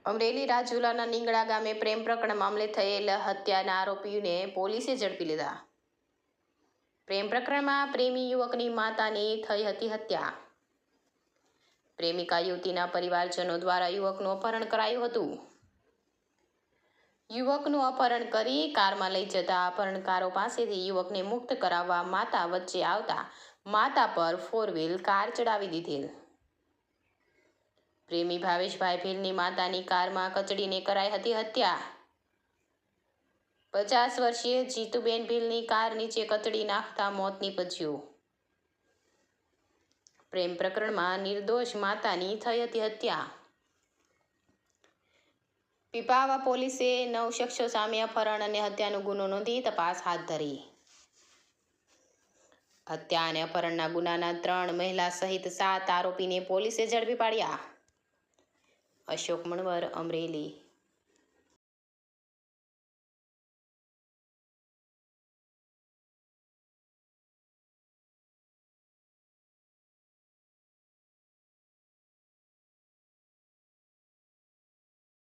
અમરેલી રાજુલાના નીંગળા ગામે પ્રેમ પ્રકરણ મામલે થયેલ હત્યાના આરોપીઓને પોલીસે ઝડપી લીધા। પ્રેમ પ્રકરણમાં પ્રેમી યુવકની માતાની થઈ હતી હત્યા। પ્રેમિકા યુવતીના પરિવારજનો દ્વારા યુવકનું અપહરણ કરાયું હતું। યુવકનું અપહરણ કરી કારમાં લઈ જતા અપહરણકારો પાસેથી યુવકને મુક્ત કરાવવા માતા વચ્ચે આવતા માતા પર 4 વ્હીલ કાર ચડાવી દીધેલ। પ્રેમી ભાવેશભાઈ ભીલની માતાની કારમાં કચડીને કરાઈ હતી હત્યા। 50 વર્ષીય જીતુબેન ભીલની કાર નીચે કચડી નાખતા મોત નીપજ્યું। પ્રેમ પ્રકરણમાં નિર્દોષ માતાની થઈ હતી હત્યા। પીપાવાવ પોલીસે 9 શખ્સો સામે અપહરણ અને હત્યાનો ગુનો નોંધી તપાસ હાથ ધરી। હત્યા અને અપહરણના ગુનાના 3 મહિલા સહિત 7 આરોપીને પોલીસે ઝડપી પાડ્યા। અશોક મણવર, અમરેલી।